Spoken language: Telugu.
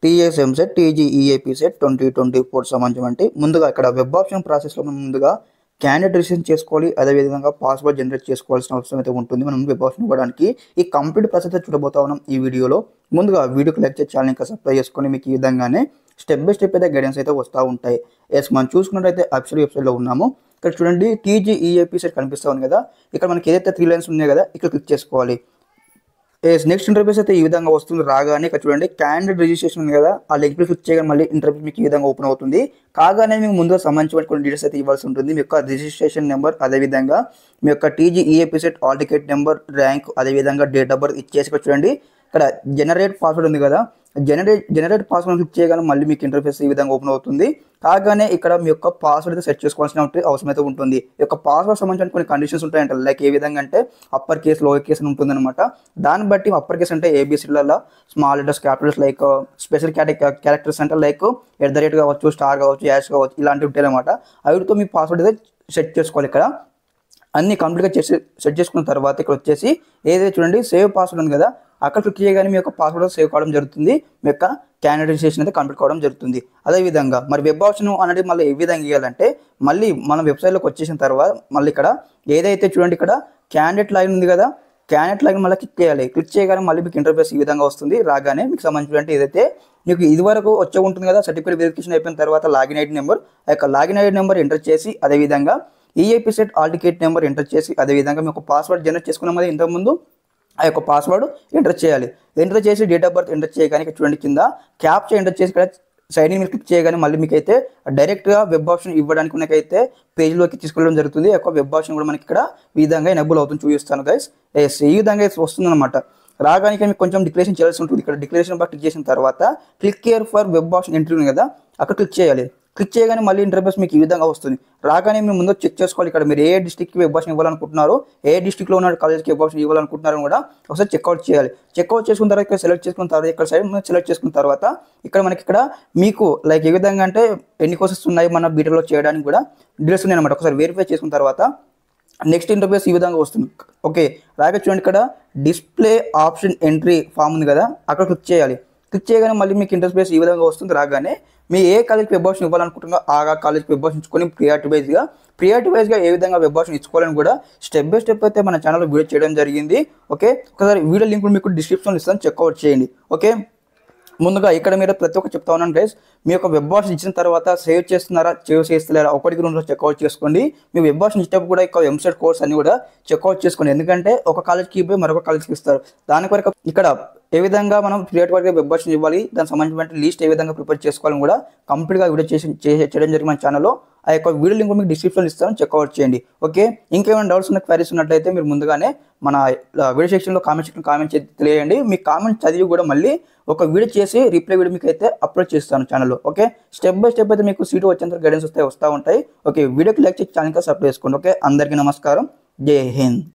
టీఎస్ ఎంసెట్ టీజీఈఏపీ సెట్ 2024 సంబంధించి ముందుగా ఇక్కడ వెబ్ ఆప్షన్ ప్రాసెస్లో మనం ముందుగా క్యాండిడేట్ రిజిస్ట్రేషన్ చేసుకోవాలి. అదేవిధంగా పాస్వర్డ్ జనరేట్ చేసుకోవాల్సిన అవసరం అయితే ఉంటుంది. మనం వెబ్ ఆప్షన్ ఇవ్వడానికి ఈ కంప్లీట్ ప్రాసెస్ చూడబోతా ఉన్నాం ఈ వీడియోలో. ముందుగా వీడియోకి లైక్ చేసి ఛానల్ ఇంకా సబ్స్క్రైబ్ చేసుకొని మీకు ఈ విధంగానే స్టెప్ బై స్టెప్ అయితే గైడెన్స్ అయితే వస్తూ ఉంటాయి. ఎస్ మనం చూసుకున్నట్టయితే అఫీషియల్ వెబ్సైట్లో ఉన్నాము. ఇక్కడ చూడండి టీజీఈఏపీ సెట్ కనిపిస్తూ ఉంది కదా, ఇక్కడ మనకి ఏదైతే 3 లైన్స్ ఉన్నాయి కదా ఇక్కడ క్లిక్ చేసుకోవాలి. నెక్స్ట్ ఇంటర్ఫేస్ అయితే ఈ విధంగా వస్తుంది. రాగానే ఇక్కడ చూడండి క్యాండిడేట్ రిజిస్ట్రేషన్ ఉంది కదా, ఆ లింక్ క్లిక్ చేయగానే మళ్ళీ ఇంటర్ఫేస్ మీకు ఈ విధంగా ఓపెన్ అవుతుంది. కాగానే మీకు ముందుగా సంబంధించిన కొన్ని డీటెయిల్స్ అయితే ఇవ్వాల్సి ఉంటుంది. మీ యొక్క రిజిస్ట్రేషన్ నెంబర్, అదేవిధంగా మీ యొక్క TGEAP CET hall ticket number, rank, అదేవిధంగా డేట్ ఆఫ్ బర్త్ ఇచ్చేసి ఇక్కడ చూడండి ఇక్కడ జనరేట్ పాస్వర్డ్ ఉంది కదా, జనరేట్ పాస్వర్డ్ క్లిక్ చేయగానే మళ్ళీ మీకు ఇంటర్ఫేస్ ఈ విధంగా ఓపెన్ అవుతుంది. కాగానే ఇక్కడ మీ యొక్క పాస్వర్డ్ అయితే సెట్ చేసుకోవాల్సిన అవసరం అయితే ఉంటుంది. ఈ యొక్క పాస్వర్డ్ సంబంధించిన కొన్ని కండిషన్స్ ఉంటాయంట. లైక్ ఏ విధంగా అంటే అప్పర్ కేస్, లోయర్ కేస్ అని ఉంటుంది అనమాట. దాన్ని బట్టి అప్పర్ కేస్ అంటే ఏబీసీలలో, small letters, capitals, like special characters అంటే లైక్ @ కావచ్చు, స్టార్ కావచ్చు, యాష్ కావచ్చు, ఇలాంటివి ఉంటాయి అనమాట. అవిటితో మీ పాస్వర్డ్ అయితే సెట్ చేసుకోవాలి. ఇక్కడ అన్ని కంప్లీట్గా సెట్ చేసుకున్న తర్వాత ఇక్కడ వచ్చేసి ఏదైతే చూడండి సేవ్ పాస్వర్డ్ ఉంది కదా, అక్కడ క్లిక్ చేయగానే మీ యొక్క పాస్వర్డ్ సేవ్ కావడం జరుగుతుంది. మీ యొక్క క్యాండిడేట్ రిజిస్ట్రేషన్ అయితే కంప్లీట్ కావడం జరుగుతుంది. అదేవిధంగా మరి వెబ్ ఆప్షన్ అనేది మళ్ళీ ఏ విధంగా ఇవ్వాలంటే, మళ్ళీ మనం వెబ్సైట్లోకి వచ్చేసిన తర్వాత మళ్ళీ ఇక్కడ ఏదైతే చూడండి ఇక్కడ క్యాండిడేట్ లైన్ ఉంది కదా, క్యాండిడేట్ లైన్ మళ్ళీ క్లిక్ చేయాలి. క్లిక్ చేయగానే మళ్ళీ మీకు ఇంటర్ఫేస్ ఈ విధంగా వస్తుంది. రాగానే మీకు సంబంధించిన ఏదైతే మీకు ఇదివరకు వచ్చే ఉంటుంది కదా, సర్టిఫికేట్ వెరిఫికేషన్ అయిపోయిన తర్వాత లాగిన్ ఐడి నెంబర్, ఆ యొక్క లాగిన్ ఐడి నెంబర్ ఎంటర్ చేసి, అదేవిధంగా EAP set hall ticket number enter చేసి, అదేవిధంగా మీకు పాస్వర్డ్ జనరేట్ చేసుకున్నాం కదా ఇంతకుముందు, ఆ యొక్క పాస్వర్డ్ ఎంటర్ చేయాలి. ఎంటర్ చేసి డేట్ ఆఫ్ బర్త్ ఎంటర్ చేయగానే ఇక్కడ చూడండి కింద క్యాప్చా ఎంటర్ చేసి ఇక్కడ సైన్ ఇన్ క్లిక్ చేయగానే మళ్ళీ మీకు అయితే డైరెక్ట్గా వెబ్ ఆప్షన్ ఇవ్వడానికి మనకైతే పేజ్లోకి తీసుకెళ్ళడం జరుగుతుంది. యొక్క వెబ్ ఆప్షన్ కూడా మనకి ఇక్కడ ఈ విధంగా ఎనేబుల్ అవుతుంది. చూపిస్తాను గైస్. ఈ విధంగా వస్తుంది అనమాట. రాగానే మీకు కొంచెం డిక్లరేషన్ చేయాల్సి ఉంటుంది. ఇక్కడ డిక్లరేషన్ బాగా క్లిక్ చేసిన తర్వాత click here for web option entry ఉంది కదా, అక్కడ క్లిక్ చేయాలి. క్లిక్ చేయగానే మళ్ళీ ఇంటర్ఫేస్ మీకు ఈ విధంగా వస్తుంది. రాగానే మీరు ముందు చెక్ చేసుకోవాలి. ఇక్కడ మీరు ఏ డిస్ట్రిక్ట్కి వెబ్ ఆప్షన్ ఇవ్వాలనుకుంటున్నారో, ఏ డిస్ట్రిక్ట్లో ఉన్న కాలేజ్కి వెబ్ ఆప్షన్ ఇవ్వాలనుకుంటున్నారో కూడా ఒకసారి చెక్అవుట్ చేయాలి. చెక్అవుట్ చేసుకున్న తర్వాత ఇక్కడ సెలెక్ట్ చేసుకున్న తర్వాత ఇక్కడ సైడ్ సెలెక్ట్ చేసుకున్న తర్వాత ఇక్కడ మనకి ఇక్కడ మీకు లైక్ ఏ విధంగా అంటే ఎన్ని కోర్సెస్ ఉన్నాయి మన బీటెక్లో చేయడానికి కూడా డీటెయిల్స్ ఉన్నాయి అనమాట. ఒకసారి వెరిఫై చేసుకున్న తర్వాత నెక్స్ట్ ఇంటర్ఫేస్ ఈ విధంగా వస్తుంది. ఓకే, రాగా చూడండి ఇక్కడ డిస్ప్లే ఆప్షన్ ఎంట్రీ ఫామ్ ఉంది కదా, అక్కడ క్లిక్ చేయాలి. క్లిక్ చేయగానే మళ్ళీ మీకు ఇంటర్ఫేస్ ఈ విధంగా వస్తుంది. రాగానే మీ ఏ కాలేజ్కి వెబ్ ఆప్షన్ ఇవ్వాలనుకుంటున్నా ఆ కాలేజ్కి వెబ్ ఆప్షన్ ఇచ్చుకొని ప్రియారిటీ వైజ్గా ఏ విధంగా వెబ్ ఆప్షన్ ఇచ్చుకోవాలని కూడా స్టెప్ బై స్టెప్ అయితే మన ఛానల్లో వీడియో చేయడం జరిగింది. ఓకే, ఒకసారి వీడియో లింక్ మీకు డిస్క్రిప్షన్లో ఇస్తాను, చెక్అవుట్ చేయండి. ఓకే, ముందుగా ఇక్కడ మీరు ప్రతి ఒక్క చెప్తా ఉన్నాను గైస్, మీ యొక్క వెబ్ ఆప్షన్ ఇచ్చిన తర్వాత సేవ్ చేస్తున్నారా, సేవ్ చేస్తలేరా ఒకటికి 2 చెక్అవుట్ చేసుకోండి. మీ వెబ్ ఆప్షన్ ఇచ్చేటప్పుడు కూడా ఇక్కడ ఎంసెట్ కోర్స్ అన్ని కూడా చెక్అవుట్ చేసుకోండి. ఎందుకంటే ఒక కాలేజ్కి పోయి మరొక కాలేజ్కి ఇస్తారు. దాని కొరకు ఇక్కడ ఏ విధంగా మనం ప్రియారిటీ వైజ్గా వెబ్ ఆప్షన్ ఇవ్వాలి, దానికి సంబంధించిన లిస్ట్ ఏ విధంగా ప్రిపేర్ చేసుకోవాలని కూడా కంప్లీట్గా వీడియో చేయడం జరిగింది మన ఛానల్లో. ఆ యొక్క వీడియో లింక్ మీకు డిస్క్రిప్షన్లో ఇస్తాను, చెక్అవుట్ చేయండి. ఓకే, ఇంకేమైనా డౌట్స్ ఉన్న క్వైరీస్ ఉన్నట్లయితే మీరు ముందుగానే మన వీడియో సెక్షన్లో కామెంట్ తెలియండి. మీ కామెంట్ చదివి కూడా మళ్ళీ ఒక వీడియో చేసి రిప్లై వీడియో మీకు అయితే అప్లోడ్ చేస్తాను ఛానల్లో. ఓకే, స్టెప్ బై స్టెప్ అయితే మీకు సీటు వచ్చేంత గైడెన్స్ వస్తూ ఉంటాయి. ఓకే, వీడియోకి లైక్ చేసి ఛానల్కి సబ్స్క్రైబ్ చేసుకోండి. ఓకే, అందరికీ నమస్కారం, జై హింద్.